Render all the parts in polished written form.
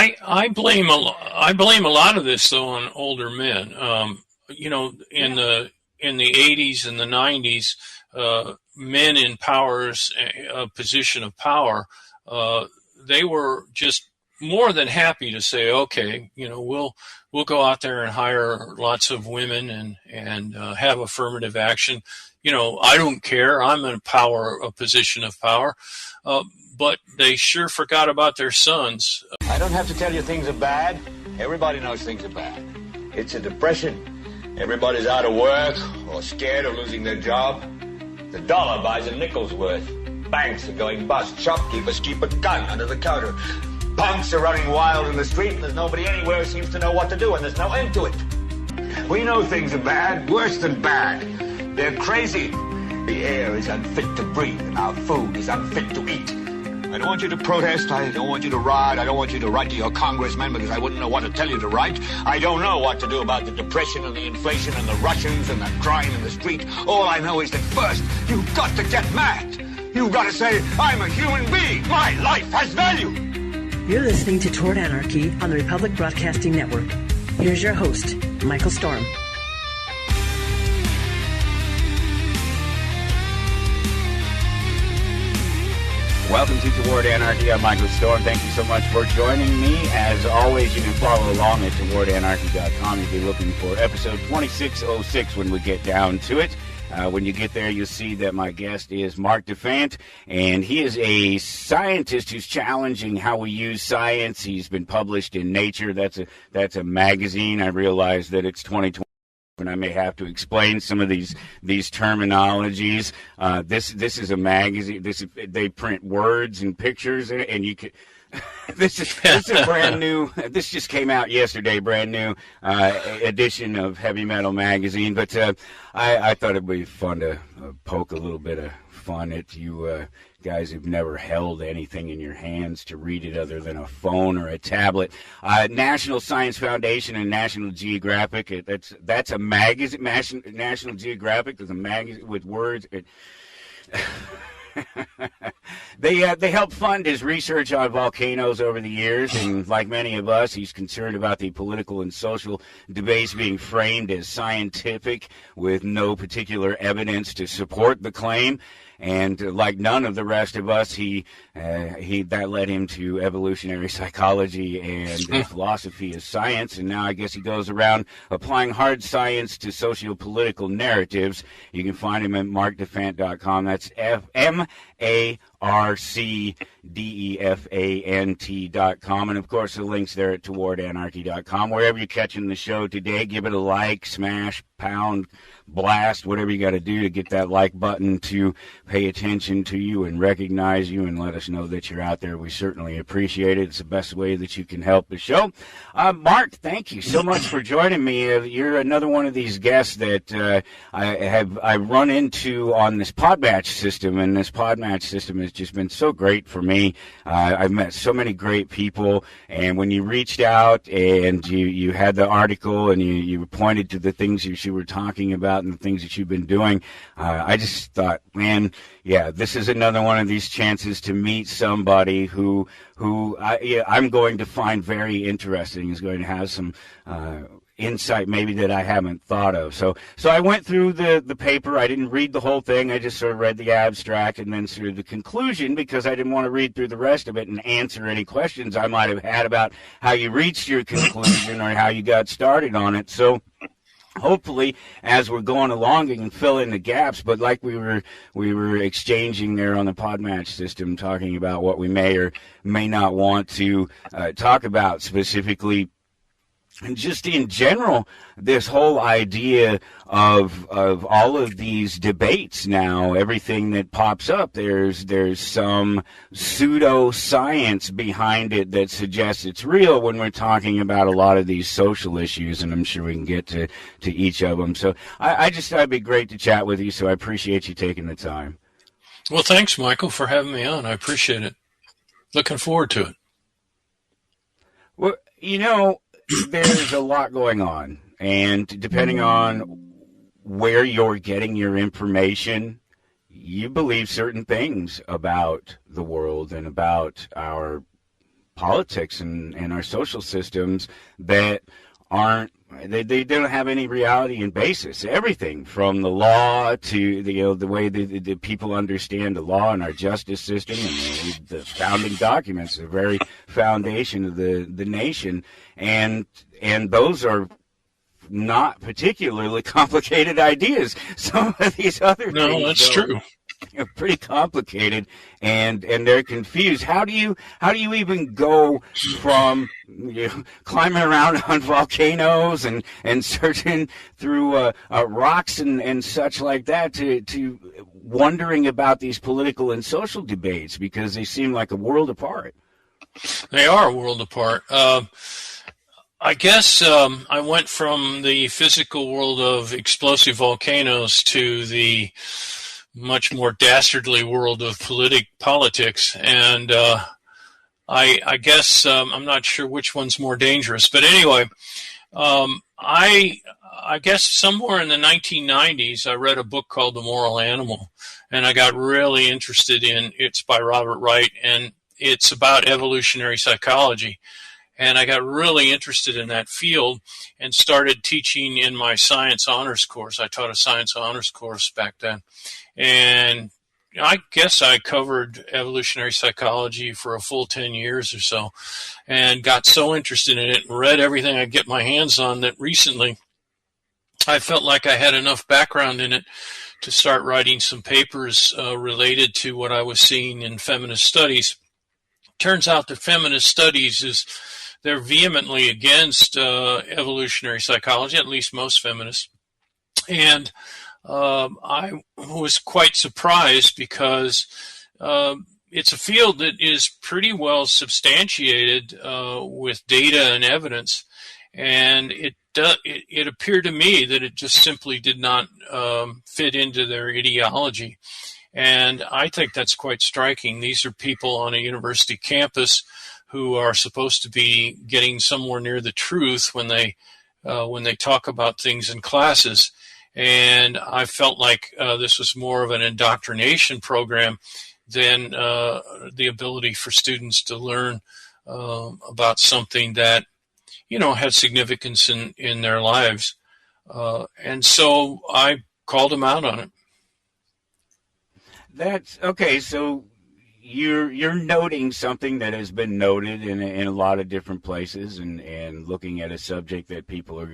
I blame a lot of this though on older men. In the 80s and the 90s, men in a position of power, they were just more than happy to say, okay, we'll go out there and hire lots of women and have affirmative action. I don't care. I'm in a position of power. But they sure forgot about their sons. I don't have to tell you things are bad. Everybody knows things are bad. It's a depression. Everybody's out of work or scared of losing their job. The dollar buys a nickel's worth. Banks are going bust. Shopkeepers keep a gun under the counter. Punks are running wild in the street, and there's nobody anywhere who seems to know what to do, and there's no end to it. We know things are bad, worse than bad. They're crazy. The air is unfit to breathe, and our food is unfit to eat. I don't want you to protest. I don't want you to riot. I don't want you to write to your congressman because I wouldn't know what to tell you to write. I don't know what to do about the depression and the inflation and the Russians and the crying in the street. All I know is that first, you've got to get mad. You've got to say, I'm a human being. My life has value. You're listening to Toward Anarchy on the Republic Broadcasting Network. Here's your host, Michael Storm. Welcome to Toward Anarchy. I'm Michael Storm. Thank you so much for joining me. As always, you can follow along at towardanarchy.com. You'll be looking for episode 2606 when we get down to it. When you get there, you'll see that my guest is Marc Defant, and he is a scientist who's challenging how we use science. He's been published in Nature. That's a magazine. I realize that it's 2020. And I may have to explain some of these terminologies. This is a magazine. They print words and pictures, and you could. This is a brand new. This just came out yesterday. Brand new edition of Heavy Metal magazine. But I thought it'd be fun to poke a little bit of fun at you guys who've never held anything in your hands to read it other than a phone or a tablet. National Science Foundation and National Geographic. That's a magazine. National Geographic is a magazine with words. They helped fund his research on volcanoes over the years, and like many of us, he's concerned about the political and social debates being framed as scientific with no particular evidence to support the claim. And like none of the rest of us, that led him to evolutionary psychology and philosophy as science. And now I guess he goes around applying hard science to socio-political narratives. You can find him at marcdefant.com. That's MarcDefant.com. And of course, the link's there at towardanarchy.com. Wherever you're catching the show today, give it a like, smash, pound, blast, whatever you got to do to get that like button to pay attention to you and recognize you and let us know that you're out there. We certainly appreciate it. It's the best way that you can help the show. Marc, thank you so much for joining me. You're another one of these guests that I run into on this Podmatch system, and this Podmatch system has just been so great for me. I've met so many great people, and when you reached out and you had the article and you pointed to the things you were talking about and the things that you've been doing, I just thought, man, yeah, this is another one of these chances to meet somebody who I'm going to find very interesting, is going to have some insight maybe that I haven't thought of. So I went through the paper. I didn't read the whole thing. I just sort of read the abstract and then through the conclusion, because I didn't want to read through the rest of it and answer any questions I might have had about how you reached your conclusion or how you got started on it. So hopefully, as we're going along, you can fill in the gaps. But like we were exchanging there on the Podmatch system, talking about what we may or may not want to talk about specifically. And just in general, this whole idea of all of these debates now, everything that pops up, there's some pseudo-science behind it that suggests it's real when we're talking about a lot of these social issues, and I'm sure we can get to each of them. So I just thought it'd be great to chat with you, so I appreciate you taking the time. Well, thanks, Michael, for having me on. I appreciate it. Looking forward to it. Well, there's a lot going on, and depending on where you're getting your information, you believe certain things about the world and about our politics and our social systems that aren't. They don't have any reality and basis. Everything from the law to the way the people understand the law and our justice system and the founding documents, the very foundation of the nation, and those are not particularly complicated ideas. Some of these other things, that's true. Pretty complicated, and they're confused. How do you even go from climbing around on volcanoes and searching through rocks and such like that to wondering about these political and social debates, because they seem like a world apart? They are a world apart. I guess I went from the physical world of explosive volcanoes to the much more dastardly world of politics, and I guess I'm not sure which one's more dangerous. But anyway, I guess somewhere in the 1990s, I read a book called The Moral Animal, and I got really interested in it's by Robert Wright, and it's about evolutionary psychology. And I got really interested in that field and started teaching in my science honors course. I taught a science honors course back then. And I guess I covered evolutionary psychology for a full 10 years or so, and got so interested in it and read everything I get my hands on that recently I felt like I had enough background in it to start writing some papers related to what I was seeing in feminist studies. Turns out that feminist studies they're vehemently against evolutionary psychology, at least most feminists. And I was quite surprised because it's a field that is pretty well substantiated with data and evidence, and it appeared to me that it just simply did not fit into their ideology. And I think that's quite striking. These are people on a university campus who are supposed to be getting somewhere near the truth when they talk about things in classes. And I felt like this was more of an indoctrination program than the ability for students to learn about something that, had significance in their lives. And so I called them out on it. That's okay. So you're noting something that has been noted in a lot of different places, and looking at a subject that people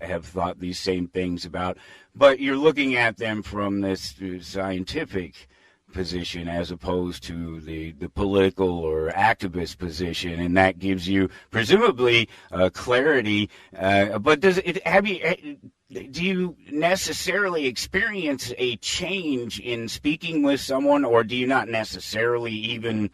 have thought these same things about, but you're looking at them from this scientific position as opposed to the political or activist position, and that gives you presumably clarity. But do you necessarily experience a change in speaking with someone, or do you not necessarily even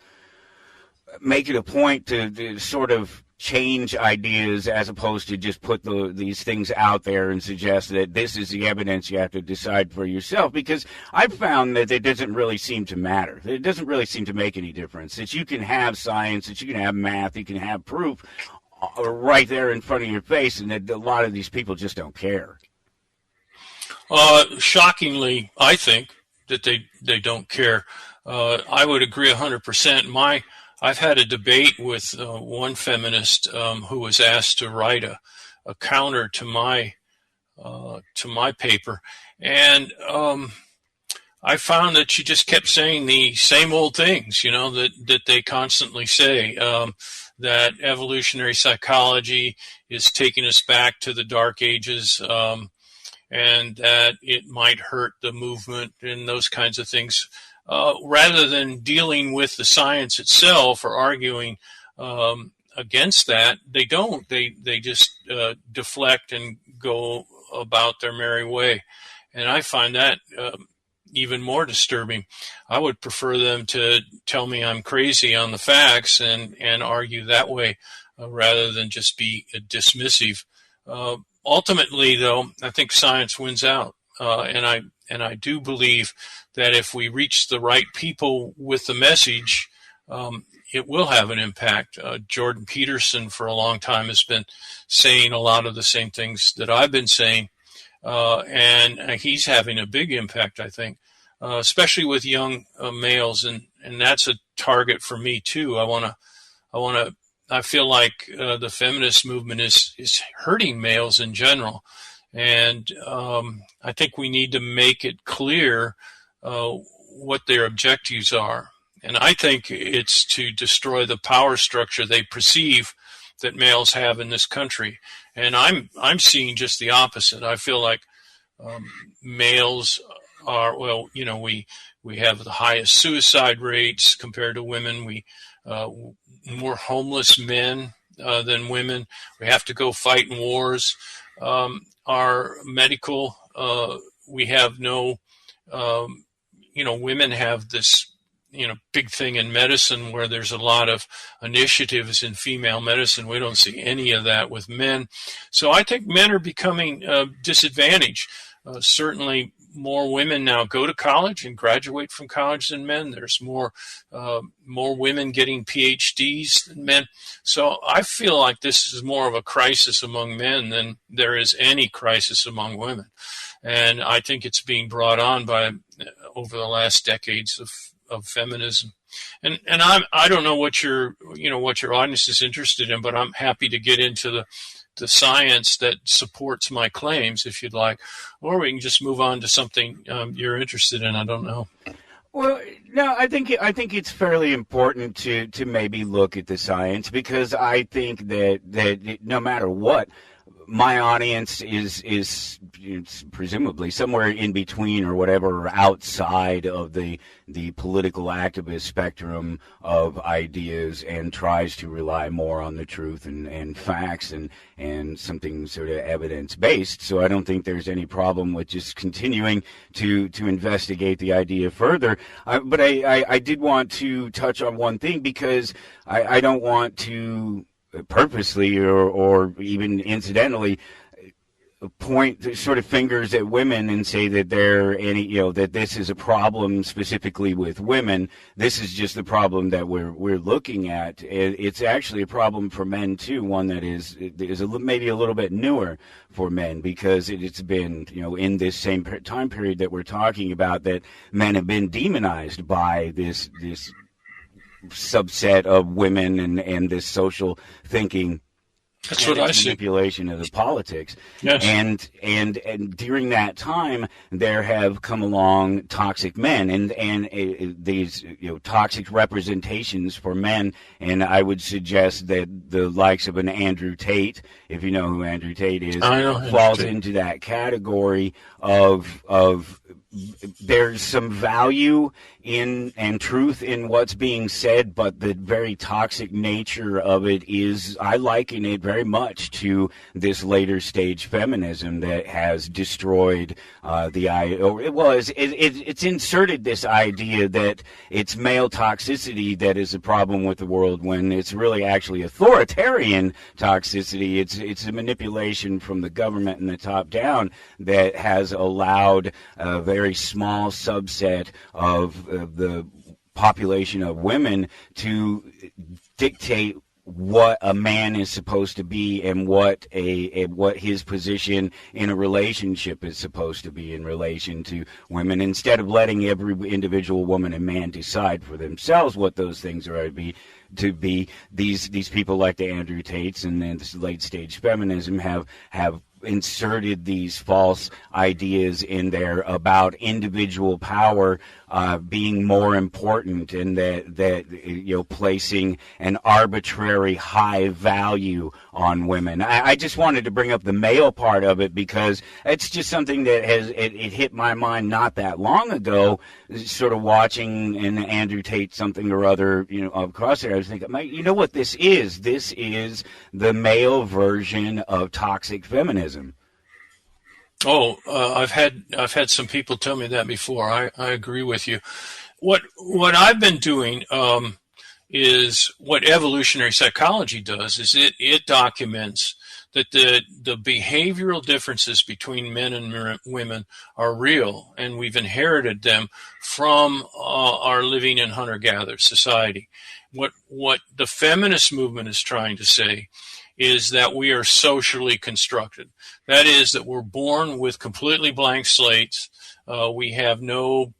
make it a point to sort of change ideas as opposed to just put these things out there and suggest that this is the evidence you have to decide for yourself? Because I've found that it doesn't really seem to matter. It doesn't really seem to make any difference. That you can have science, that you can have math, you can have proof right there in front of your face, and that a lot of these people just don't care. Shockingly, I think that they don't care. I would agree 100%. I've had a debate with one feminist who was asked to write a counter to my paper, and I found that she just kept saying the same old things, that they constantly say, that evolutionary psychology is taking us back to the Dark Ages, and that it might hurt the movement and those kinds of things. Rather than dealing with the science itself or arguing against that, they don't. They just deflect and go about their merry way. And I find that even more disturbing. I would prefer them to tell me I'm crazy on the facts and argue that way rather than just be dismissive. Ultimately, though, I think science wins out. And I do believe that if we reach the right people with the message, it will have an impact. Jordan Peterson for a long time has been saying a lot of the same things that I've been saying, and he's having a big impact, I think, especially with young males, and that's a target for me too. I want to I feel like the feminist movement is hurting males in general. And I think we need to make it clear what their objectives are. And I think it's to destroy the power structure they perceive that males have in this country. And I'm seeing just the opposite. I feel like males are, well, you know, we have the highest suicide rates compared to women. We more homeless men than women. We have to go fight in wars. Our medical, we have no, women have this, big thing in medicine where there's a lot of initiatives in female medicine. We don't see any of that with men. So I think men are becoming disadvantaged. Certainly more women now go to college and graduate from college than men. There's more women getting PhDs than men. So I feel like this is more of a crisis among men than there is any crisis among women. And I think it's being brought on by over the last decades of feminism. And I don't know what your audience is interested in, but I'm happy to get into the science that supports my claims, if you'd like, or we can just move on to something you're interested in. I don't know. Well, no, I think it's fairly important to maybe look at the science, because I think that no matter what, my audience is presumably somewhere in between or whatever, outside of the political activist spectrum of ideas, and tries to rely more on the truth and facts and something sort of evidence-based. So I don't think there's any problem with just continuing to investigate the idea further. But I did want to touch on one thing, because I don't want to purposely or even incidentally point sort of fingers at women and say that that this is a problem specifically with women. This is just the problem that we're looking at. It's actually a problem for men too, one that is maybe a little bit newer for men, because it's been, in this same time period that we're talking about, that men have been demonized by this subset of women and this social thinking. That's what I see. Manipulation of the politics. Yes. And during that time, there have come along toxic men and these toxic representations for men. And I would suggest that the likes of an Andrew Tate, if you know who Andrew Tate is, falls into that category of there's some value in and truth in what's being said, but the very toxic nature of it is, I liken it very much to this later stage feminism that has destroyed it's inserted this idea that it's male toxicity that is a problem with the world, when it's really actually authoritarian toxicity. It's a manipulation from the government and the top down that has allowed a very small subset of the population of women to dictate what a man is supposed to be and what his position in a relationship is supposed to be in relation to women, instead of letting every individual woman and man decide for themselves what those things are to be. These people like the Andrew Tates and then this late stage feminism have inserted these false ideas in there about individual power being more important, and that placing an arbitrary high value on women. I just wanted to bring up the male part of it, because it's just something that it hit my mind not that long ago, sort of watching an Andrew Tate something or other, across there. I was thinking, you know what this is? This is the male version of toxic feminism. Oh, I've had some people tell me that before. I agree with you. What I've been doing is what evolutionary psychology does. Is it documents that the behavioral differences between men and women are real, and we've inherited them from our living in hunter-gatherer society. What the feminist movement is trying to say is that we are socially constructed. That is, that we're born with completely blank slates. We have no,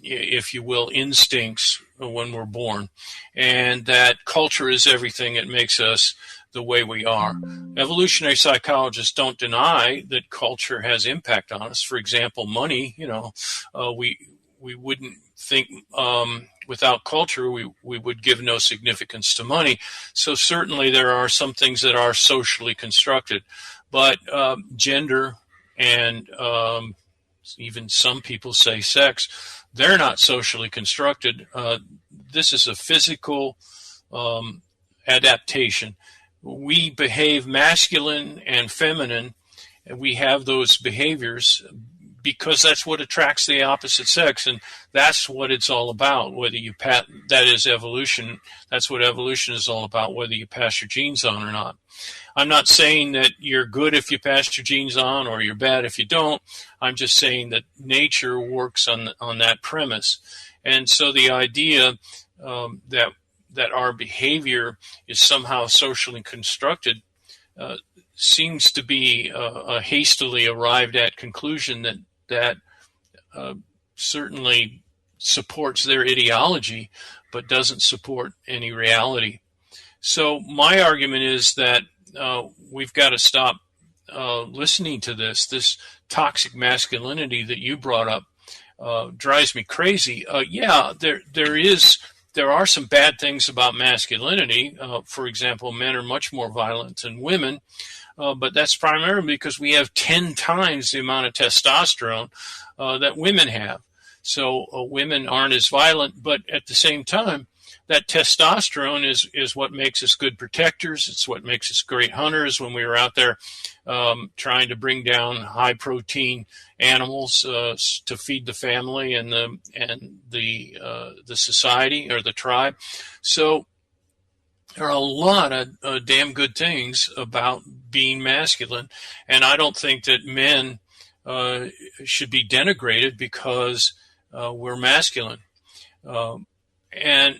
if you will, instincts. when we're born, and that culture is everything that makes us the way we are. Evolutionary psychologists don't deny that culture has impact on us. For example, money, we wouldn't think without culture we would give no significance to money. So certainly there are some things that are socially constructed, but gender and even some people say sex, they're not socially constructed. This is a physical adaptation. We behave masculine and feminine, and we have those behaviors because that's what attracts the opposite sex, and that's what it's all about. That is evolution. That's what evolution is all about, whether you pass your genes on or not. I'm not saying that you're good if you pass your genes on or you're bad if you don't. I'm just saying that nature works on that premise. And so the idea that our behavior is somehow socially constructed seems to be a hastily arrived at conclusion that certainly supports their ideology, but doesn't support any reality. So my argument is that we've got to stop listening to this toxic masculinity that you brought up. Drives me crazy. There are some bad things about masculinity. For example, men are much more violent than women, but that's primarily because we have 10 times the amount of testosterone that women have. So women aren't as violent, but at the same time, that testosterone is what makes us good protectors. It's what makes us great hunters when we were out there trying to bring down high protein animals to feed the family and the society or the tribe. So there are a lot of damn good things about being masculine, and I don't think that men should be denigrated because we're masculine. And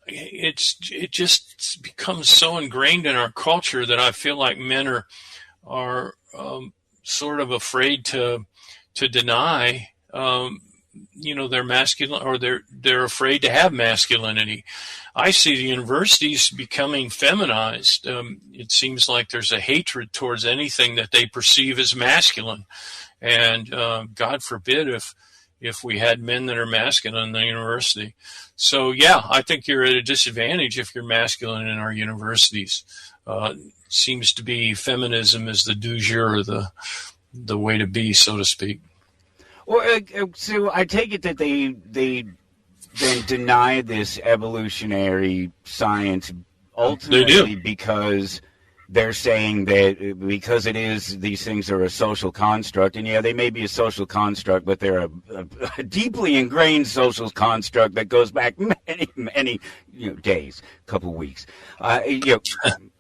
it just becomes so ingrained in our culture that I feel like men are sort of afraid to deny their masculine, or they're afraid to have masculinity. I see the universities becoming feminized. It seems like there's a hatred towards anything that they perceive as masculine, and God forbid if we had men that are masculine in the university. So, yeah, I think you're at a disadvantage if you're masculine in our universities. Seems to be feminism is the du jour, the way to be, so to speak. Well, so I take it that they then deny this evolutionary science ultimately because they're saying that because these things are a social construct, and yeah, they may be a social construct, but they're a deeply ingrained social construct that goes back many days, couple weeks,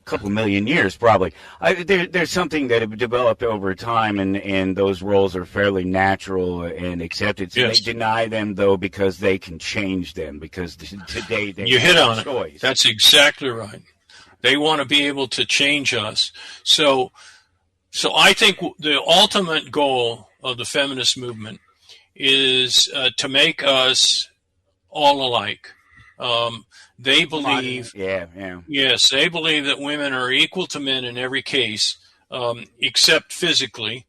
couple million years probably. There's something that have developed over time, and those roles are fairly natural and accepted. So yes. They deny them though because they can change them, because today they you hit on choice. It. That's exactly right. They want to be able to change us. So I think the ultimate goal of the feminist movement is to make us all alike. They believe, yes, they believe that women are equal to men in every case, except physically.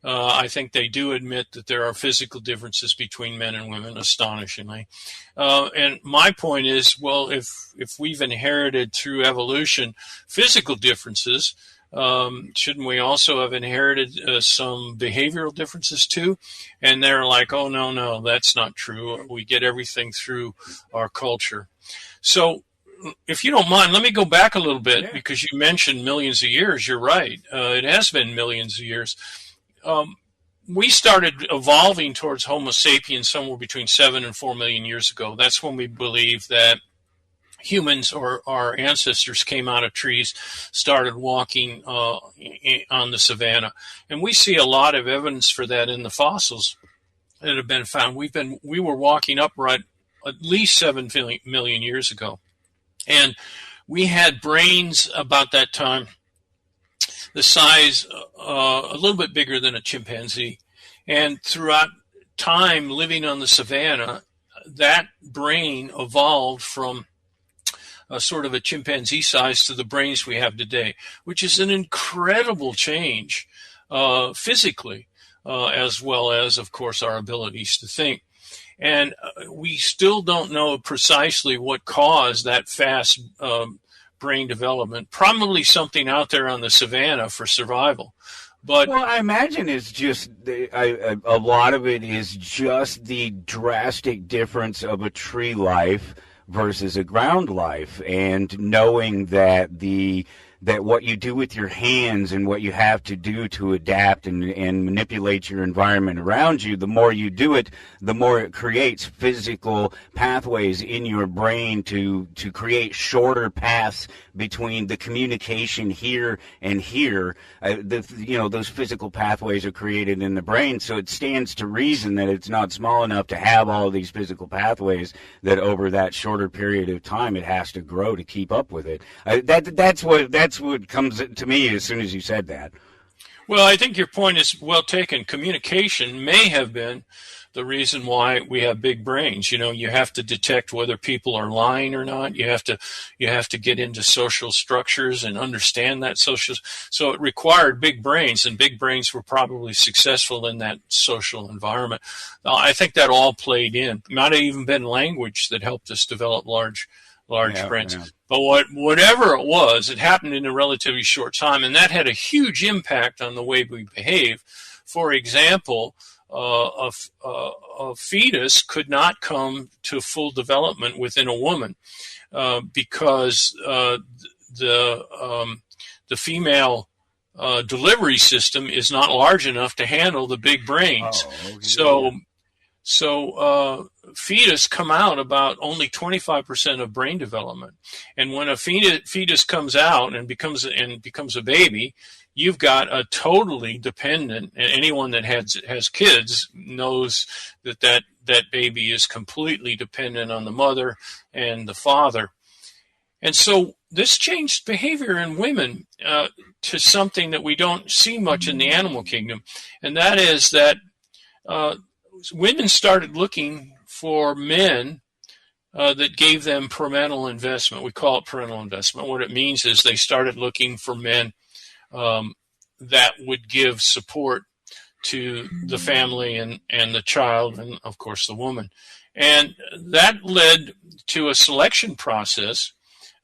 I think they do admit that there are physical differences between men and women, astonishingly. And my point is, well, if we've inherited through evolution physical differences, shouldn't we also have inherited some behavioral differences too? And they're like, oh, no, that's not true. We get everything through our culture. So if you don't mind, let me go back a little bit, because you mentioned millions of years. You're right. It has been millions of years. We started evolving towards Homo sapiens somewhere between 7 and 4 million years ago. That's when we believe that humans or our ancestors came out of trees, started walking on the savanna. And we see a lot of evidence for that in the fossils that have been found. We were walking upright at least 7 million years ago. And we had brains about that time the size a little bit bigger than a chimpanzee. And throughout time living on the savanna, that brain evolved from a sort of a chimpanzee size to the brains we have today, which is an incredible change physically, as well as, of course, our abilities to think. And we still don't know precisely what caused that fast brain development. Probably something out there on the savannah for survival. But well, I imagine it's just a lot of it is just the drastic difference of a tree life versus a ground life, and knowing that that what you do with your hands and what you have to do to adapt and manipulate your environment around you, the more you do it, the more it creates physical pathways in your brain to create shorter paths between the communication here and here. Those physical pathways are created in the brain, so it stands to reason that it's not small enough to have all of these physical pathways, that over that shorter period of time it has to grow to keep up with it. That's what comes to me as soon as you said that. Well, I think your point is well taken. Communication may have been the reason why we have big brains. You have to detect whether people are lying or not. You have to get into social structures and understand that social. So it required big brains, and big brains were probably successful in that social environment. I think that all played in. It might have even been language that helped us develop large brains. Yeah. But whatever it was, it happened in a relatively short time, and that had a huge impact on the way we behave. For example, a fetus could not come to full development within a woman because the female delivery system is not large enough to handle the big brains. Oh, okay. So fetus come out about only 25% of brain development, and when a fetus comes out and becomes a baby, you've got a totally dependent. And anyone that has kids knows that baby is completely dependent on the mother and the father, and so this changed behavior in women to something that we don't see much in the animal kingdom, and that is that. Women started looking for men that gave them parental investment. We call it parental investment. What it means is they started looking for men that would give support to the family and the child and, of course, the woman. And that led to a selection process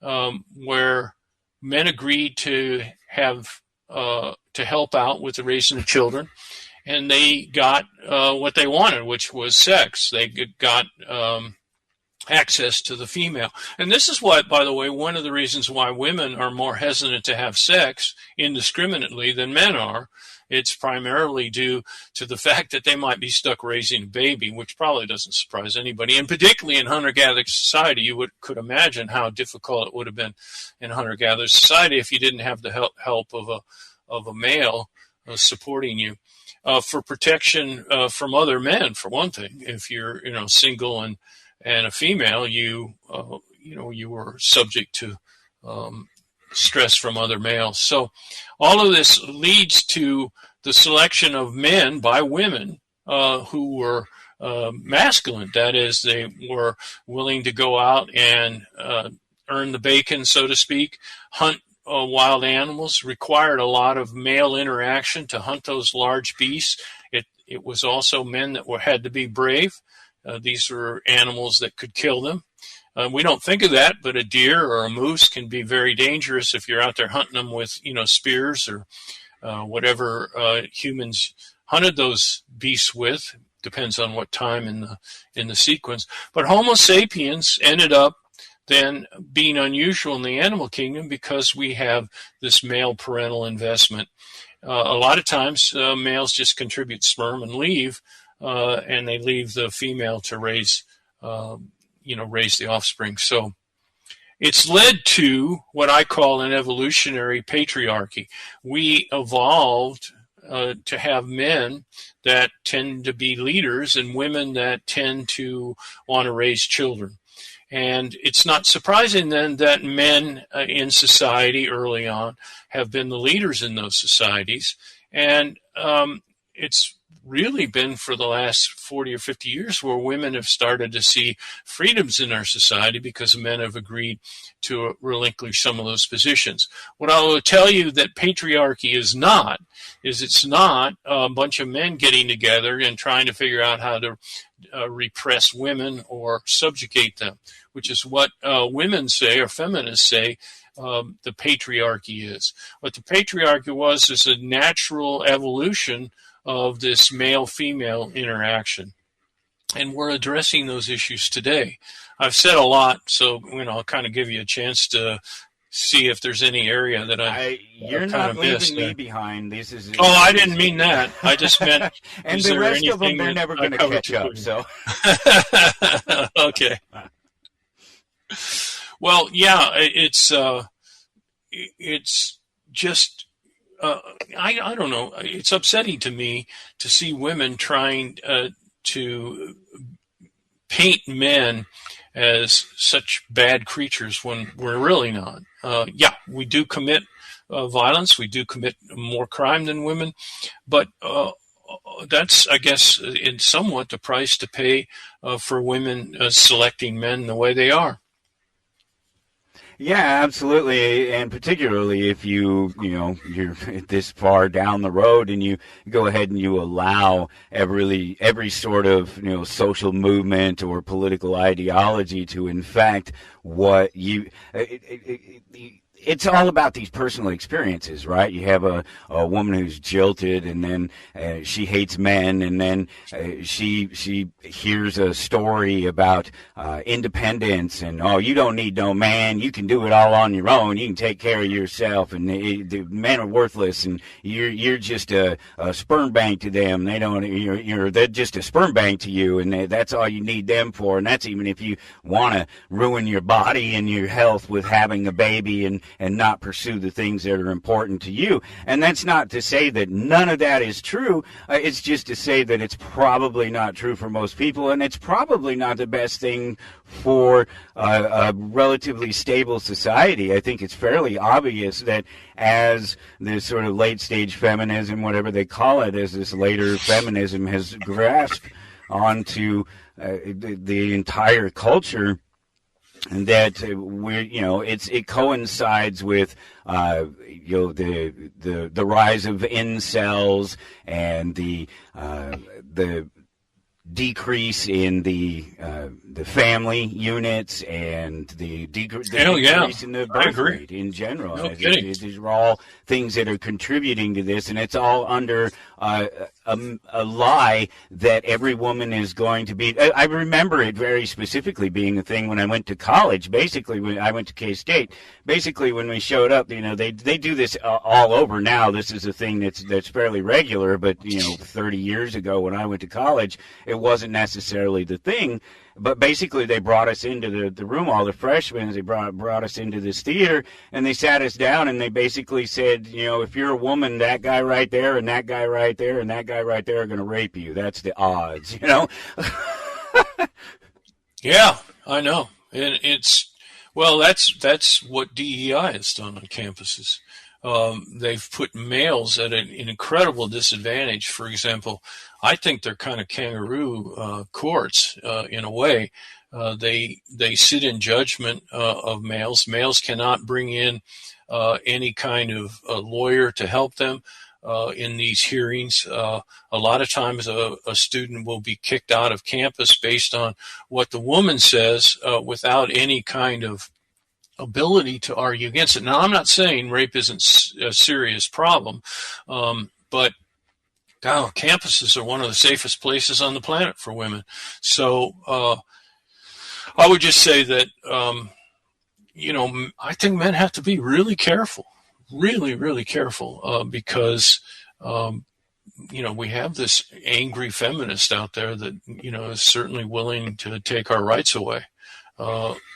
where men agreed to have to help out with the raising of children. And they got what they wanted, which was sex. They got access to the female. And this is why, by the way, one of the reasons why women are more hesitant to have sex indiscriminately than men are. It's primarily due to the fact that they might be stuck raising a baby, which probably doesn't surprise anybody. And particularly in hunter-gatherer society, you could imagine how difficult it would have been in hunter-gatherer society if you didn't have the help of a male supporting you. For protection from other men, for one thing. If you're single and a female, you were subject to stress from other males. So all of this leads to the selection of men by women who were masculine. That is, they were willing to go out and earn the bacon, so to speak, hunt wild animals, required a lot of male interaction to hunt those large beasts. It was also men that had to be brave. These were animals that could kill them. We don't think of that, but a deer or a moose can be very dangerous if you're out there hunting them with, spears or whatever humans hunted those beasts with. Depends on what time in the sequence. But Homo sapiens ended up then being unusual in the animal kingdom because we have this male parental investment. A lot of times males just contribute sperm and leave, and they leave the female to raise the offspring. So it's led to what I call an evolutionary patriarchy. We evolved to have men that tend to be leaders and women that tend to want to raise children. And it's not surprising then that men in society early on have been the leaders in those societies. And it's really been for the last 40 or 50 years where women have started to see freedoms in our society because men have agreed to relinquish some of those positions. What I will tell you that patriarchy is not, is it's not a bunch of men getting together and trying to figure out how to repress women or subjugate them, which is what women say, or feminists say, the patriarchy is. What the patriarchy was is a natural evolution of this male-female interaction. And we're addressing those issues today. I've said a lot, so I'll kind of give you a chance to see if there's any area that you're not leaving me behind. This is. Oh, I didn't mean that. I just meant. And the rest of them, they're never going to catch up. So. Okay. Well, yeah, it's just. I don't know. It's upsetting to me to see women trying to paint men as such bad creatures when we're really not. Yeah, we do commit violence. We do commit more crime than women, but that's, I guess, in somewhat the price to pay for women selecting men the way they are. Yeah, absolutely, and particularly if you're this far down the road and you go ahead and you allow every sort of social movement or political ideology to infect what you. It's all about these personal experiences, right? You have a woman who's jilted, and then she hates men, and then she hears a story about independence, and you don't need no man, you can do it all on your own, you can take care of yourself, and the men are worthless, and you're just a sperm bank to them. They don't, they're just a sperm bank to you, and that's all you need them for, and that's even if you want to ruin your body and your health with having a baby and not pursue the things that are important to you. And that's not to say that none of that is true. It's just to say that it's probably not true for most people, and it's probably not the best thing for a relatively stable society. I think it's fairly obvious that as this sort of late-stage feminism, whatever they call it, as this later feminism has grasped onto the entire culture, and that it coincides with the rise of incels and the decrease in the family units and the decrease in the birth rate in general. No these are all things that are contributing to this, and it's all under a lie that every woman is going to be. I remember it very specifically being a thing when I went to college. Basically, when I went to K-State, basically when we showed up, they do this all over now. This is a thing that's fairly regular, but 30 years ago when I went to college, it wasn't necessarily the thing. But basically, they brought us into the room, all the freshmen. They brought us into this theater, and they sat us down, and they basically said, if you're a woman, that guy right there, and that guy right there, and that guy right there are going to rape you. That's the odds, Yeah, I know. And that's what DEI has done on campuses. They've put males at an incredible disadvantage. For example, I think they're kind of kangaroo courts in a way. They sit in judgment of males. Males cannot bring in any kind of lawyer to help them in these hearings. A lot of times a student will be kicked out of campus based on what the woman says without any kind of ability to argue against it. Now, I'm not saying rape isn't a serious problem, but campuses are one of the safest places on the planet for women. So I would just say that, I think men have to be really careful, really, really careful, because, we have this angry feminist out there that, is certainly willing to take our rights away.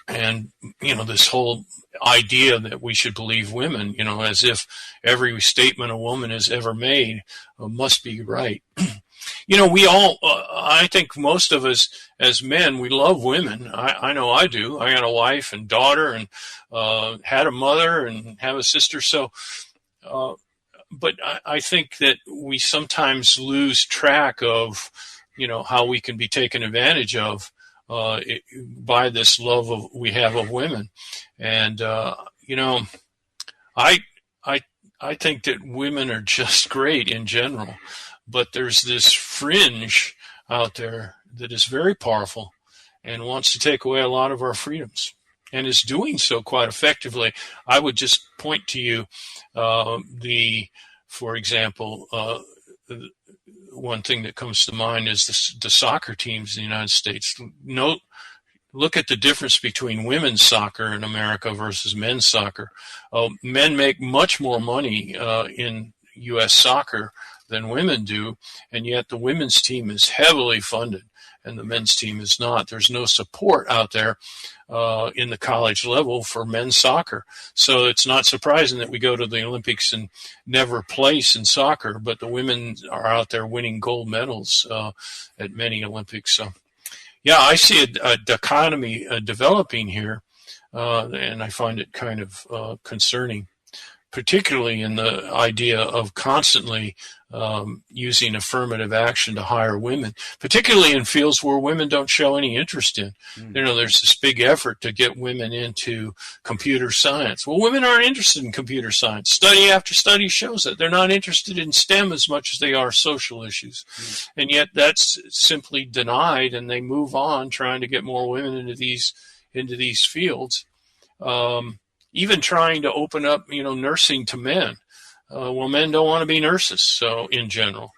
And, this whole idea that we should believe women, as if every statement a woman has ever made must be right. We all, I think most of us as men, we love women. I know I do. I got a wife and daughter and had a mother and have a sister. So, but I think that we sometimes lose track of, how we can be taken advantage of by this love we have of women. And, I think that women are just great in general, but there's this fringe out there that is very powerful and wants to take away a lot of our freedoms, and is doing so quite effectively. I would just point to you for example, one thing that comes to mind is the soccer teams in the United States. Look at the difference between women's soccer in America versus men's soccer. Men make much more money in U.S. soccer than women do, and yet the women's team is heavily funded and the men's team is not. There's no support out there in the college level for men's soccer. So it's not surprising that we go to the Olympics and never place in soccer, but the women are out there winning gold medals at many Olympics. So, yeah, I see a dichotomy developing here, and I find it kind of concerning, particularly in the idea of constantly using affirmative action to hire women, particularly in fields where women don't show any interest in. There's this big effort to get women into computer science. Well, women aren't interested in computer science. Study after study shows that they're not interested in STEM as much as they are social issues. And yet that's simply denied, and they move on trying to get more women into these fields. Even trying to open up, nursing to men. Well, men don't want to be nurses, so in general.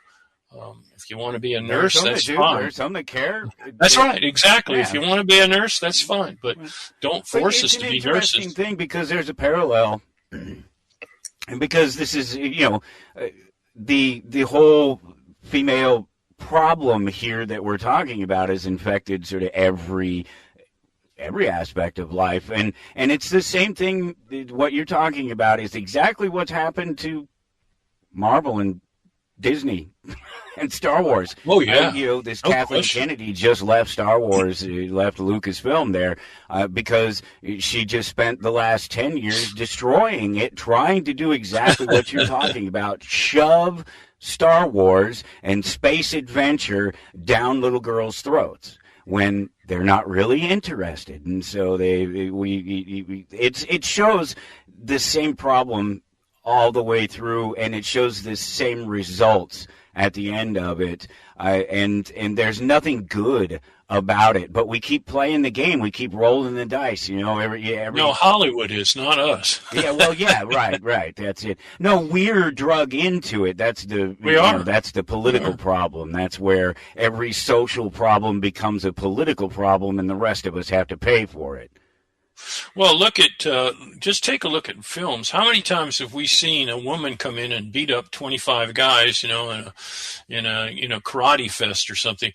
If you want to be a nurse, that's fine. There's some that care. That's right, exactly. Yeah. If you want to be a nurse, that's fine, but don't force us to be nurses. It's an interesting thing because there's a parallel, and because this is, the whole female problem here that we're talking about has infected sort of every aspect of life, and it's the same thing. What you're talking about is exactly what's happened to Marvel and Disney and Star Wars. Oh yeah, this Kathleen Kennedy just left Star Wars, left Lucasfilm there because she just spent the last 10 years destroying it, trying to do exactly what you're talking about: shove Star Wars and space adventure down little girls' throats when they're not really interested. And so it shows the same problem all the way through, and it shows the same results at the end of it. And there's nothing good about it, but we keep playing the game. We keep rolling the dice, No, Hollywood is, not us. Right. That's it. No, we're drug into it. That's that's the political problem. That's where every social problem becomes a political problem, and the rest of us have to pay for it. Well, just take a look at films. How many times have we seen a woman come in and beat up 25 guys, in a karate fest or something?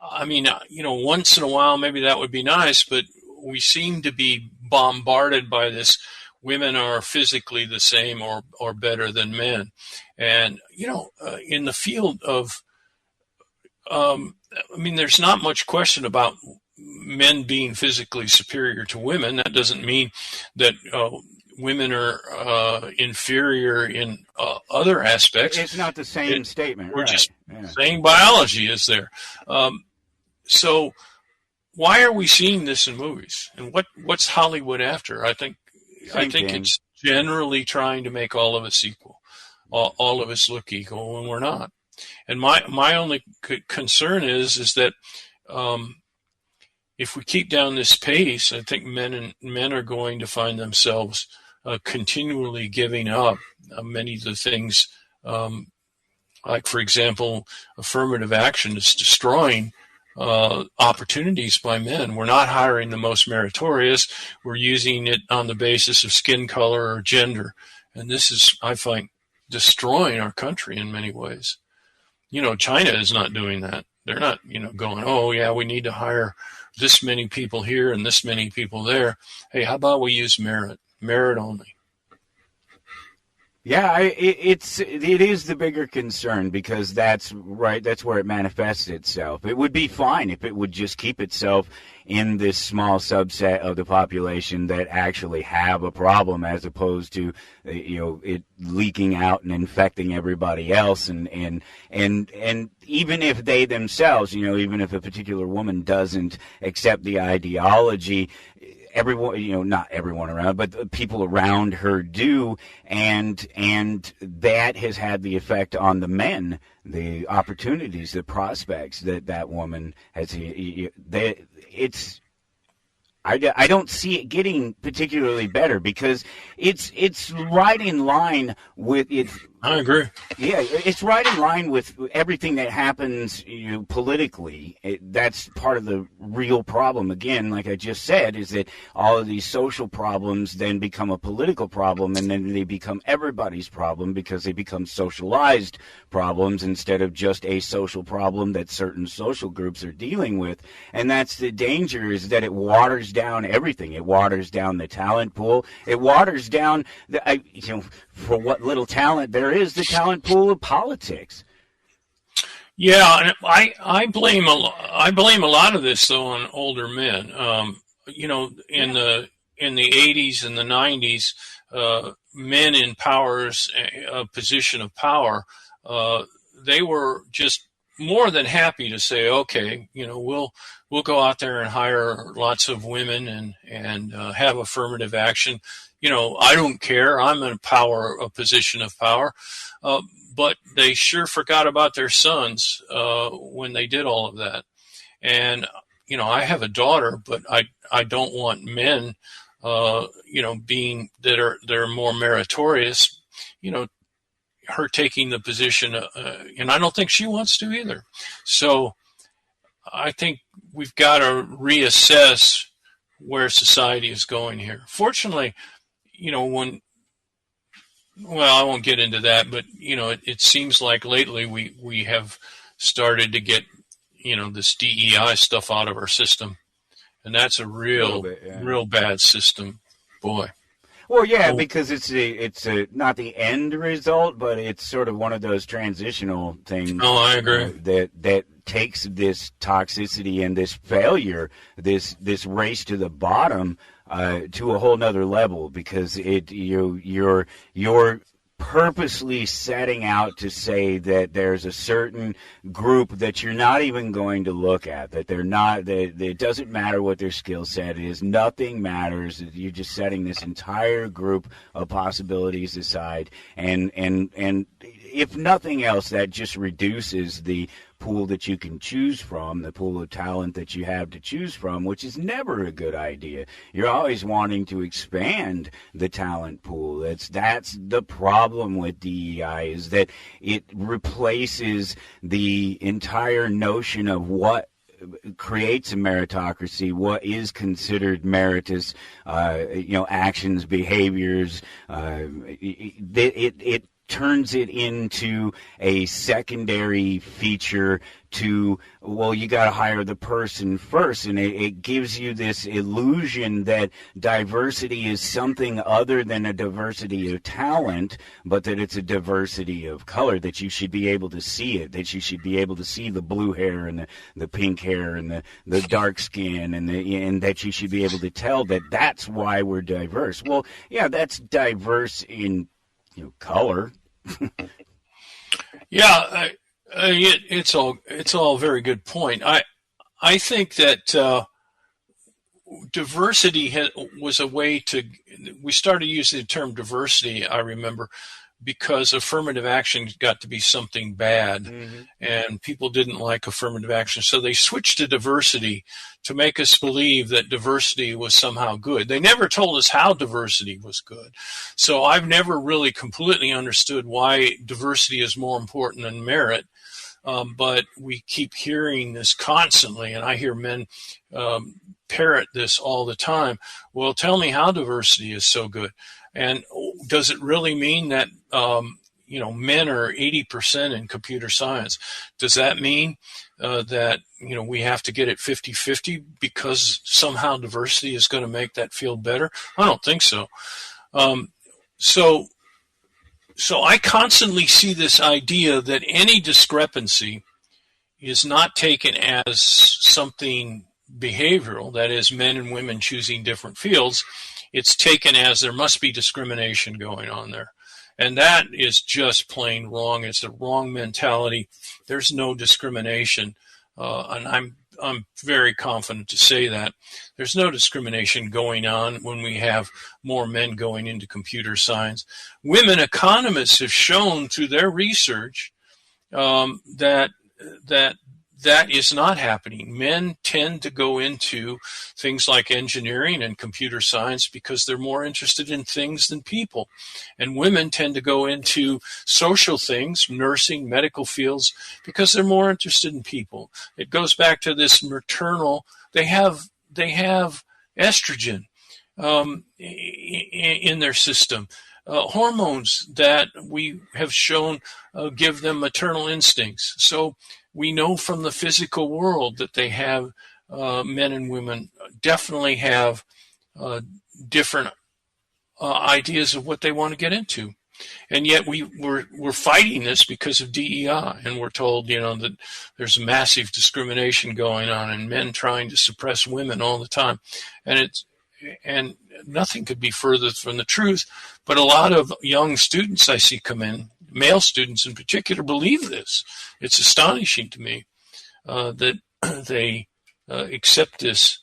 I mean, once in a while, maybe that would be nice, but we seem to be bombarded by this: women are physically the same or better than men. And, in the field of, there's not much question about men being physically superior to women. That doesn't mean that women are inferior in other aspects. It's not the same statement. We're just saying biology is there. So why are we seeing this in movies? And what's Hollywood after? I think it's generally trying to make all of us equal, all of us look equal when we're not. And my only concern is that if we keep down this pace, I think men are going to find themselves continually giving up many of the things, like, for example, affirmative action is destroying opportunities by men. We're not hiring the most meritorious. We're using it on the basis of skin color or gender. And this is, I find, destroying our country in many ways. China is not doing that. They're not, going, oh, yeah, we need to hire this many people here and this many people there. Hey, how about we use merit only? Yeah, it is the bigger concern, because that's right. That's where it manifests itself. It would be fine if it would just keep itself in this small subset of the population that actually have a problem, as opposed to it leaking out and infecting everybody else. And even if they themselves, even if a particular woman doesn't accept the ideology, everyone, not everyone around, but people around her do, and that has had the effect on the men, the opportunities, the prospects that woman has. I don't see it getting particularly better, because it's right in line with it. I agree. Yeah, it's right in line with everything that happens politically. That's part of the real problem. Again, like I just said, is that all of these social problems then become a political problem, and then they become everybody's problem, because they become socialized problems instead of just a social problem that certain social groups are dealing with. And that's the danger, is that it waters down everything. It waters down the talent pool. It waters down for what little talent there is, the talent pool of politics. Yeah, and I blame a lot of this though on older men. In the 80s and the 90s, men in a position of power, they were just more than happy to say, okay, we'll go out there and hire lots of women and have affirmative action. I don't care. I'm in a position of power. But they sure forgot about their sons when they did all of that. And, I have a daughter, but I don't want men, being that are more meritorious, her taking the position, and I don't think she wants to either. So I think we've got to reassess where society is going here. Fortunately, I won't get into that, but it seems like lately we have started to get this DEI stuff out of our system, and that's a real bad system, boy. Well, yeah, because it's not the end result, but it's sort of one of those transitional things. Oh, I agree. That takes this toxicity and this failure, this race to the bottom, to a whole nother level, because you're purposely setting out to say that there's a certain group that you're not even going to look at, that it doesn't matter what their skill set is, nothing matters. You're just setting this entire group of possibilities aside, and if nothing else, that just reduces the pool that you can choose from, the pool of talent that you have to choose from, which is never a good idea. You're always wanting to expand the talent pool. That's the problem with DEI, is that it replaces the entire notion of what creates a meritocracy, what is considered meritorious, actions, behaviors. It turns it into a secondary feature to, well, you got to hire the person first, and it gives you this illusion that diversity is something other than a diversity of talent, but that it's a diversity of color, that you should be able to see it, that you should be able to see the blue hair and the pink hair and the dark skin, and that you should be able to tell that that's why we're diverse. Well, yeah, that's diverse in color. Yeah, it's all very good point. I think that diversity was a way to. We started using the term diversity, I remember, because affirmative action got to be something bad, and people didn't like affirmative action, so they switched to diversity to make us believe that diversity was somehow good. They never told us how diversity was good, so I've never really completely understood why diversity is more important than merit, but we keep hearing this constantly, and I hear men parrot this all the time. Well, tell me how diversity is so good. And does it really mean that, men are 80% in computer science? Does that mean that, we have to get it 50-50 because somehow diversity is going to make that feel better? I don't think so. So So I constantly see this idea that any discrepancy is not taken as something behavioral, that is, men and women choosing different fields. It's taken as there must be discrimination going on there. And that is just plain wrong. It's a wrong mentality. There's no discrimination. And I'm very confident to say that. There's no discrimination going on when we have more men going into computer science. Women economists have shown through their research that is not happening. Men tend to go into things like engineering and computer science because they're more interested in things than people. And women tend to go into social things, nursing, medical fields, because they're more interested in people. It goes back to this maternal, they have estrogen in their system. Hormones that we have shown give them maternal instincts. So we know from the physical world that they have, men and women definitely have different ideas of what they want to get into. And yet we're fighting this because of DEI, and we're told, that there's massive discrimination going on and men trying to suppress women all the time. And nothing could be further from the truth. But a lot of young students I see come in, male students in particular, believe this. It's astonishing to me that they accept this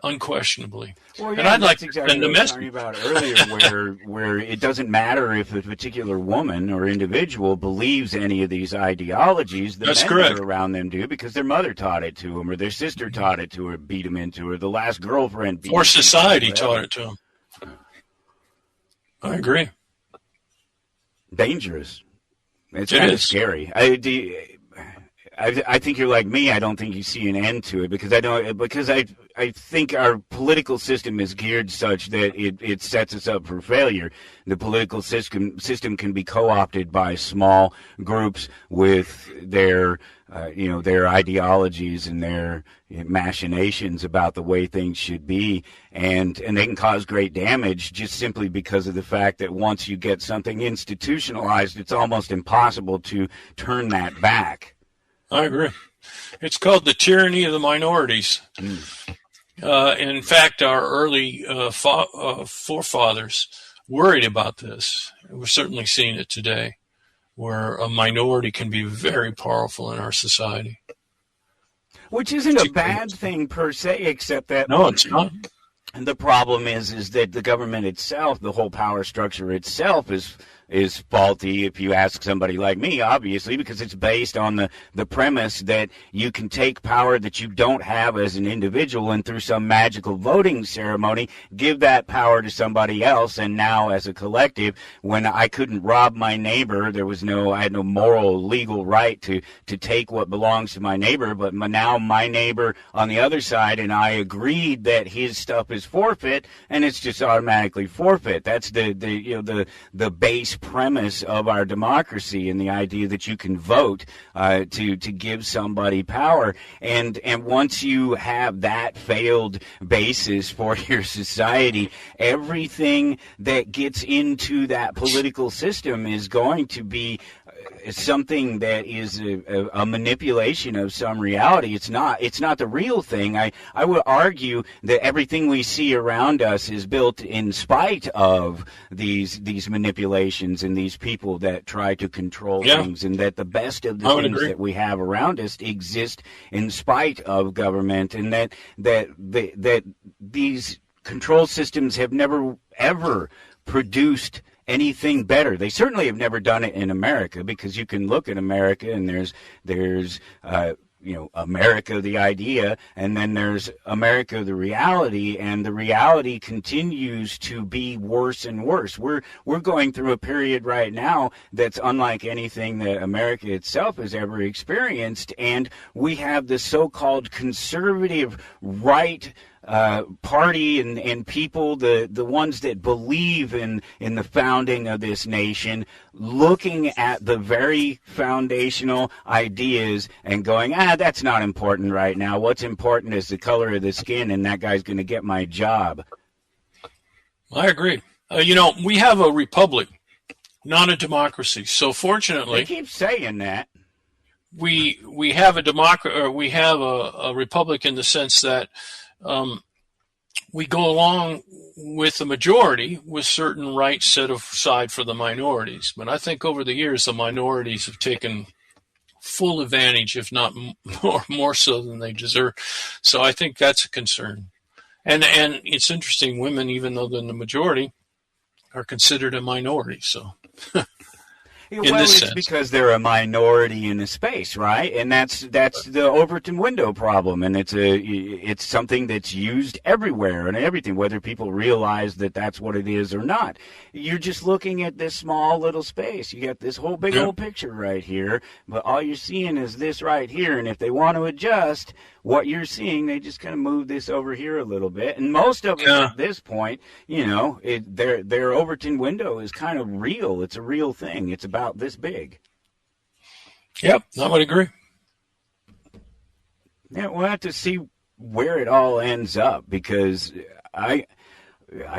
unquestionably. Well, yeah, and I'd like exactly and the what I was talking about earlier, where it doesn't matter if a particular woman or individual believes any of these ideologies. The That's men correct. that are around them do because their mother taught it to them, or their sister taught it to her, beat them into her, the last girlfriend beat or them society into taught it to them. I agree. Dangerous. It's It kind of is. scary. I think you're like me. I don't think you see an end to it because I think our political system is geared such that it sets us up for failure. The political system can be co-opted by small groups with their ideologies and their machinations about the way things should be, and they can cause great damage just simply because of the fact that once you get something institutionalized, it's almost impossible to turn that back. I agree. It's called the tyranny of the minorities. In fact, our early forefathers worried about this. We're certainly seeing it today, where a minority can be very powerful in our society. Which isn't a bad thing per se, except that... No, it's not. And the problem is that the government itself, the whole power structure itself is faulty, if you ask somebody like me, obviously, because it's based on the premise that you can take power that you don't have as an individual and through some magical voting ceremony give that power to somebody else. And now as a collective, when I couldn't rob my neighbor, I had no moral, legal right to take what belongs to my neighbor. But now my neighbor on the other side and I agreed that his stuff is forfeit, and it's just automatically forfeit. That's the base premise of our democracy, and the idea that you can vote to give somebody power. And once you have that failed basis for your society, everything that gets into that political system is going to be something that is a manipulation of some reality. It's not the real thing. I would argue that everything we see around us is built in spite of these manipulations and these people that try to control things, and that the best of the things that we have around us exist in spite of government, and that these control systems have never ever produced anything better. They certainly have never done it in America, because you can look at America and there's America the idea, and then there's America the reality, and the reality continues to be worse and worse. We're going through a period right now that's unlike anything that America itself has ever experienced, and we have the so-called conservative right party and people, the ones that believe in the founding of this nation, looking at the very foundational ideas and going, that's not important right now. What's important is the color of the skin, and that guy's going to get my job. I agree. We have a republic not a democracy. So fortunately, they keep saying that. We have a republic in the sense that we go along with the majority with certain rights set aside for the minorities. But I think over the years, the minorities have taken full advantage, if not more so than they deserve. So I think that's a concern. And it's interesting, women, even though they're the majority, are considered a minority. So well, it's sense. Because they're a minority in a space, right? And that's the Overton window problem, and it's something that's used everywhere and everything, whether people realize that that's what it is or not. You're just looking at this small little space. You got this whole big old picture right here, but all you're seeing is this right here. And if they want to adjust what you're seeing, they just kind of move this over here a little bit. And most of us at this point, their Overton window is kind of real. It's a real thing. It's about this big. Yep, I would agree. Yeah, we'll have to see where it all ends up, because I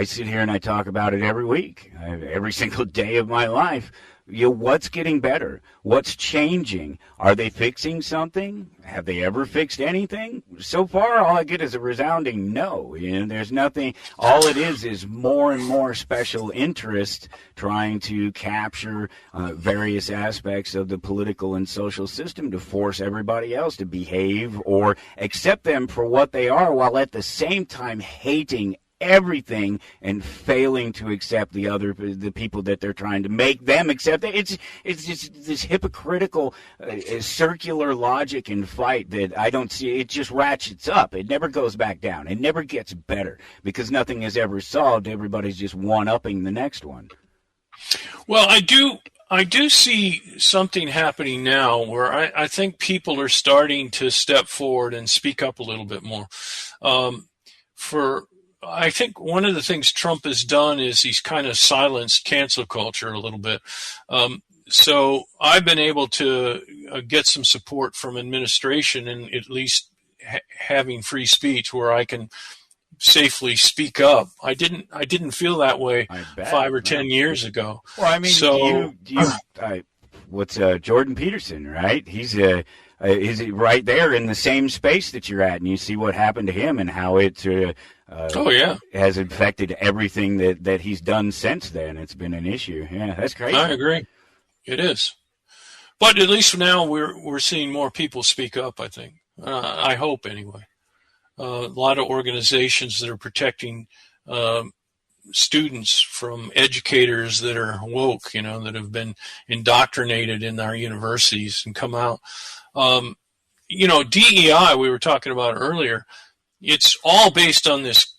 sit here and I talk about it every week, every single day of my life. What's getting better? What's changing? Are they fixing something? Have they ever fixed anything? So far, all I get is a resounding no. There's nothing. All it is more and more special interest trying to capture various aspects of the political and social system to force everybody else to behave or accept them for what they are, while at the same time hating everything and failing to accept the people that they're trying to make them accept. It's just this hypocritical circular logic and fight that I don't see. It just ratchets up. It never goes back down. It never gets better, because nothing is ever solved. Everybody's just one-upping the next one. Well, I do see something happening now where I think people are starting to step forward and speak up a little bit more. I think one of the things Trump has done is he's kind of silenced cancel culture a little bit. So I've been able to get some support from administration and at least having free speech where I can safely speak up. I didn't feel that way 5 or 10 years ago. Well, I mean, what's Jordan Peterson, right? He's right there in the same space that you're at, and you see what happened to him and how it has affected everything that he's done since then. It's been an issue. Yeah, that's crazy. I agree. It is. But at least now we're seeing more people speak up, I think. I hope, anyway. A lot of organizations that are protecting students from educators that are woke, that have been indoctrinated in our universities and come out. DEI, we were talking about earlier, it's all based on this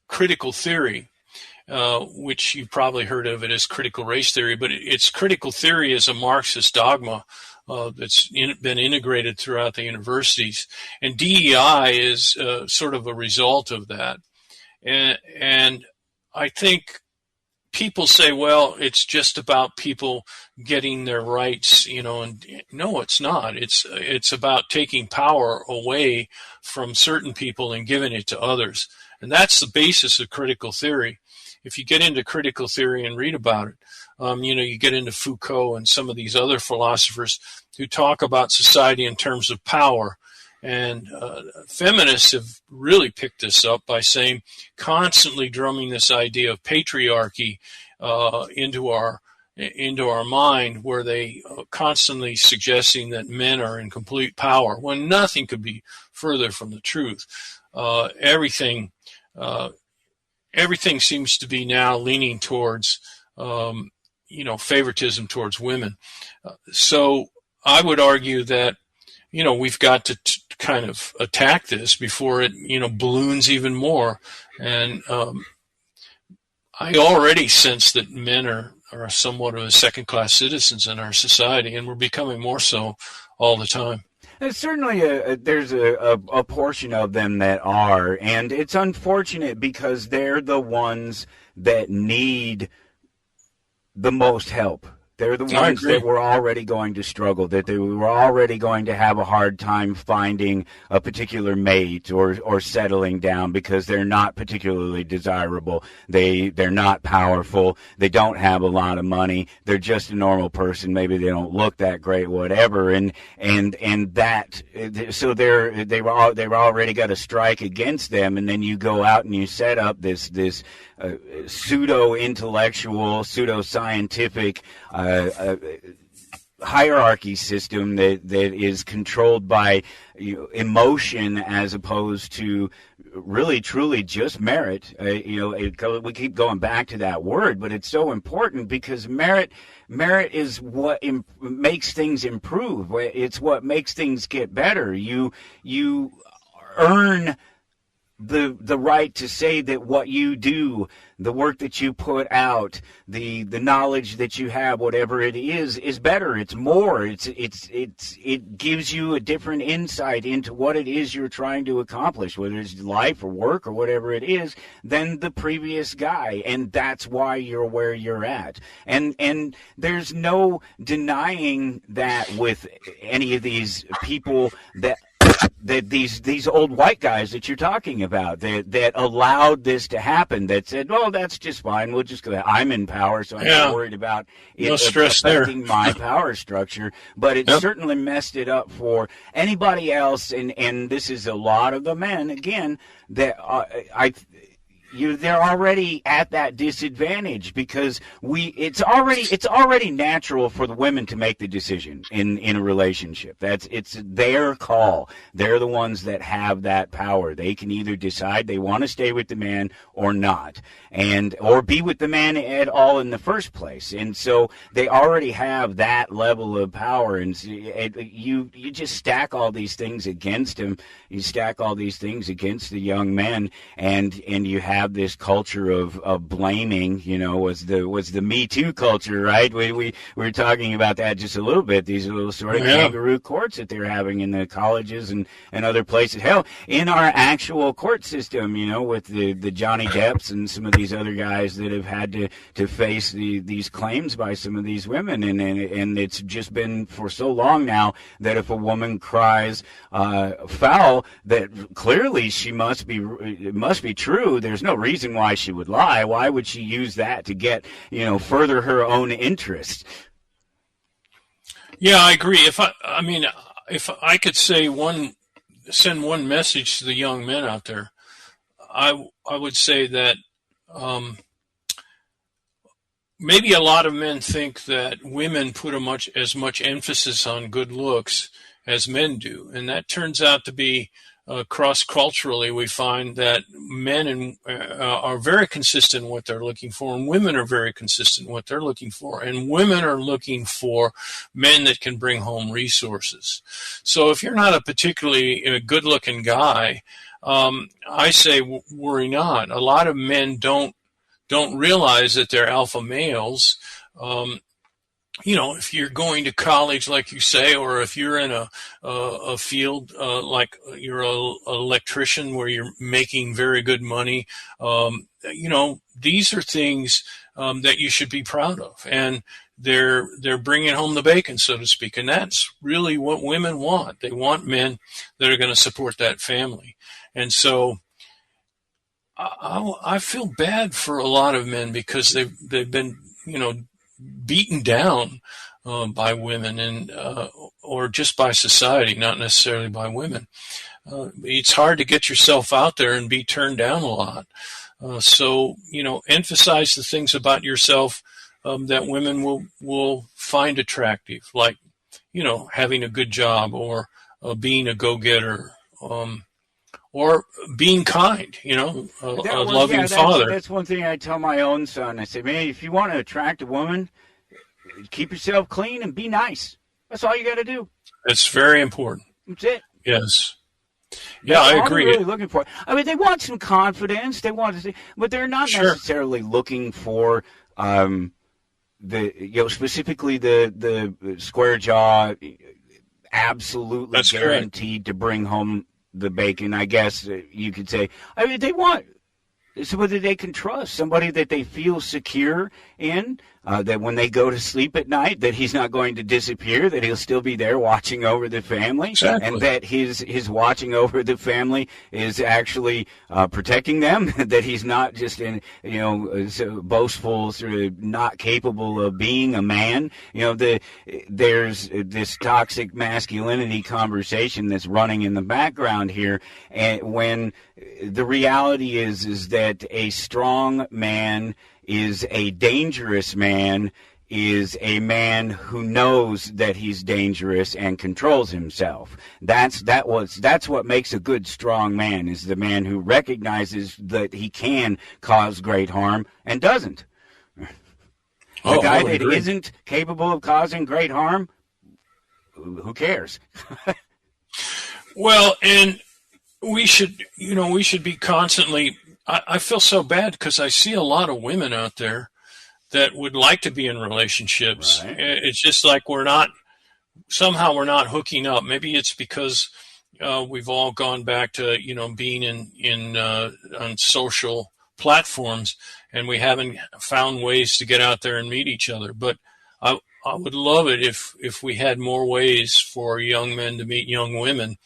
critical theory, which you've probably heard of it as critical race theory, but it's critical theory is a Marxist dogma that's been integrated throughout the universities. And DEI is sort of a result of that. And I think people say, well, it's just about people getting their rights, and no, it's not. It's about taking power away from certain people and giving it to others. And that's the basis of critical theory. If you get into critical theory and read about it, you get into Foucault and some of these other philosophers who talk about society in terms of power. And feminists have really picked this up by saying, constantly drumming this idea of patriarchy into our mind, where they constantly suggesting that men are in complete power, when nothing could be further from the truth. Everything seems to be now leaning towards, favoritism towards women. So I would argue that, we've got to kind of attack this before it, balloons even more. And I already sense that men are somewhat of a second-class citizens in our society, and we're becoming more so all the time. There's certainly there's a portion of them that are, and it's unfortunate because they're the ones that need the most help. They're the ones that were already going to struggle, that they were already going to have a hard time finding a particular mate or settling down because they're not particularly desirable. They're not powerful. They don't have a lot of money. They're just a normal person. Maybe they don't look that great, whatever. And that, so they've already got a strike against them. And then you go out and you set up this pseudo-intellectual, pseudo-scientific hierarchy system that is controlled by emotion as opposed to really truly just merit. We keep going back to that word, but it's so important because merit is what makes things improve. It's what makes things get better. You earn the right to say that what you do, the work that you put out, the knowledge that you have, whatever it is better. It's more. It gives you a different insight into what it is you're trying to accomplish, whether it's life or work or whatever it is, than the previous guy. And that's why you're where you're at. And there's no denying that with any of these people that these old white guys that you're talking about that allowed this to happen, that said, well, that's just fine. We'll just go. I'm in power, so I'm not worried about it affecting my power structure. But it certainly messed it up for anybody else. And this is a lot of the men, again, that they're already at that disadvantage because it's already natural for the women to make the decision in a relationship. It's their call. They're the ones that have that power. They can either decide they want to stay with the man or not, or be with the man at all in the first place. And so they already have that level of power. And you just stack all these things against him. You stack all these things against the young men, and you have this culture of blaming, was the Me Too culture, right? We were talking about that just a little bit, these little sort of kangaroo courts that they're having in the colleges and other places. Hell, in our actual court system, with the Johnny Depps and some of these other guys that have had to face these claims by some of these women. And it's just been for so long now that if a woman cries foul, that clearly it must be true. There's no reason why she would lie. Why would she use that to get, further her own interest? Yeah, I agree. If I could send one message to the young men out there, I would say that maybe a lot of men think that women put as much emphasis on good looks as men do, and that turns out to be cross-culturally. We find that men are very consistent in what they're looking for, and women are very consistent in what they're looking for. And women are looking for men that can bring home resources. So if you're not a particularly good-looking guy, I say worry not. A lot of men don't realize that they're alpha males. If you're going to college, like you say, or if you're in a field like you're an electrician where you're making very good money, these are things that you should be proud of, and they're bringing home the bacon, so to speak, and that's really what women want. They want men that are going to support that family, and so I feel bad for a lot of men because they've been beaten down by women and or just by society, not necessarily by women. It's hard to get yourself out there and be turned down a lot. So emphasize the things about yourself that women will find attractive, like having a good job, or being a go-getter, or being kind, a loving father. That's one thing I tell my own son. I say, man, if you want to attract a woman, keep yourself clean and be nice. That's all you got to do. It's very important. That's it. Yes. Yeah, I agree. Really looking for. I mean, they want some confidence. They want to see, but they're not necessarily looking for specifically the square jaw, absolutely guaranteed to bring home the bacon, I guess you could say. I mean, they want somebody they can trust, somebody that they feel secure in, that when they go to sleep at night, that he's not going to disappear, that he'll still be there watching over the family, exactly. And that his watching over the family is actually protecting them, that he's not just so boastful, sort of not capable of being a man. There's this toxic masculinity conversation that's running in the background here, and when the reality is that a strong man is a dangerous man, is a man who knows that he's dangerous and controls himself. That's what makes a good strong man, is the man who recognizes that he can cause great harm and doesn't. The guy that isn't capable of causing great harm, who cares? Well, and we should be constantly. I feel so bad because I see a lot of women out there that would like to be in relationships. Right. It's just like we're not hooking up. Maybe it's because we've all gone back to being in on social platforms, and we haven't found ways to get out there and meet each other. But I would love it if we had more ways for young men to meet young women,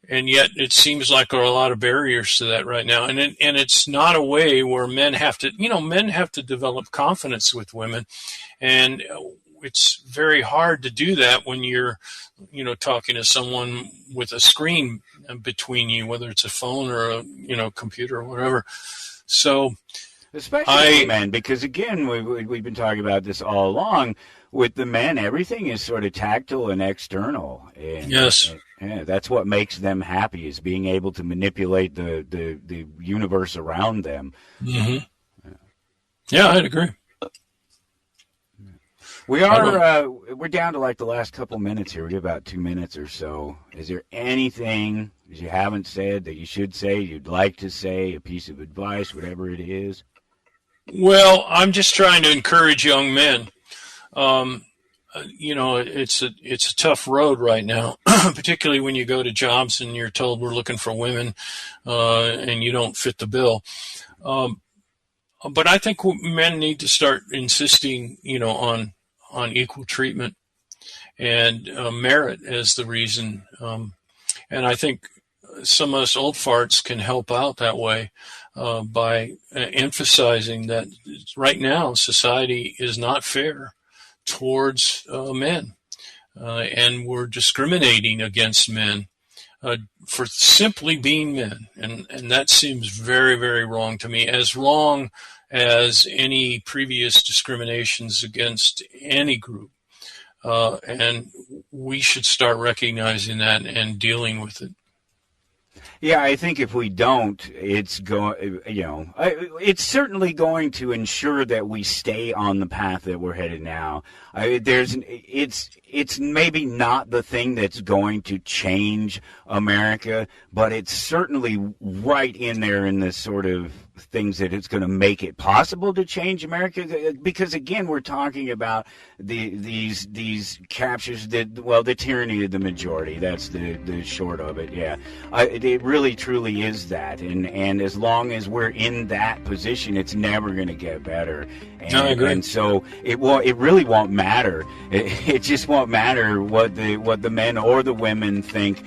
and yet it seems like there are a lot of barriers to that right now. And it's not a way where men have to develop confidence with women. And it's very hard to do that when you're, talking to someone with a screen between you, whether it's a phone or a, computer or whatever. So especially men, because again, we've been talking about this all along. With the men, everything is sort of tactile and external. And, yes. That's what makes them happy, is being able to manipulate the universe around them. Mm-hmm. Yeah, I'd agree. We're down to like the last couple minutes here. We have about 2 minutes or so. Is there anything that you haven't said that you should say, you'd like to say, a piece of advice, whatever it is? Well, I'm just trying to encourage young men. It's a tough road right now, particularly when you go to jobs and you're told we're looking for women, and you don't fit the bill. But I think men need to start insisting, on equal treatment and merit as the reason. And I think some of us old farts can help out that way by emphasizing that right now society is not fair towards men, and we're discriminating against men for simply being men, and that seems very, very wrong to me, as wrong as any previous discriminations against any group, and we should start recognizing that and dealing with it. Yeah, I think if we don't, it's certainly going to ensure that we stay on the path that we're headed now. It's maybe not the thing that's going to change America, but it's certainly right in there in the sort of things that it's going to make it possible to change America. Because again, we're talking about these captures, the tyranny of the majority. That's the short of it. Yeah, it really truly is that, and as long as we're in that position, it's never going to get better. And, I agree. And so it really won't matter. It just won't matter what the men or the women think,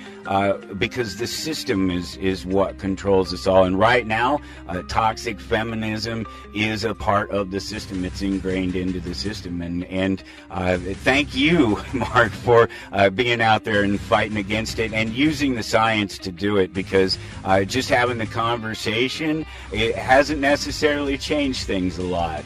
because the system is what controls us all. And right now, toxic feminism is a part of the system. It's ingrained into the system. And thank you, Mark, for being out there and fighting against it and using the science to do it, because just having the conversation, it hasn't necessarily changed things a lot.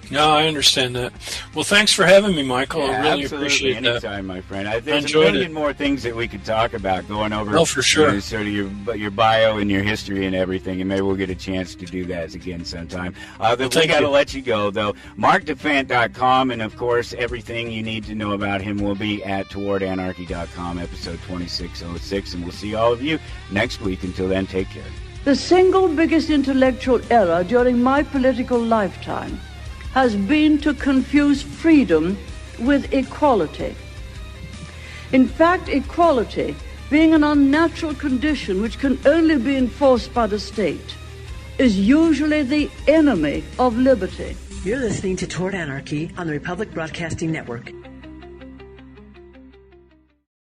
No, I understand that. Well, thanks for having me, Michael. Yeah, I really appreciate anytime, that. Anytime, my friend. There's a million more things that we could talk about, going over for sure. Sort of your bio and your history and everything, and maybe we'll get a chance to do that again sometime. We got to let you go, though. MarcDefant.com, and, of course, everything you need to know about him will be at towardanarchy.com, episode 2606, and we'll see all of you next week. Until then, take care. The single biggest intellectual error during my political lifetime has been to confuse freedom with equality. In fact, equality being an unnatural condition which can only be enforced by the state, is usually the enemy of liberty. You're listening to Toward Anarchy on the Republic Broadcasting Network.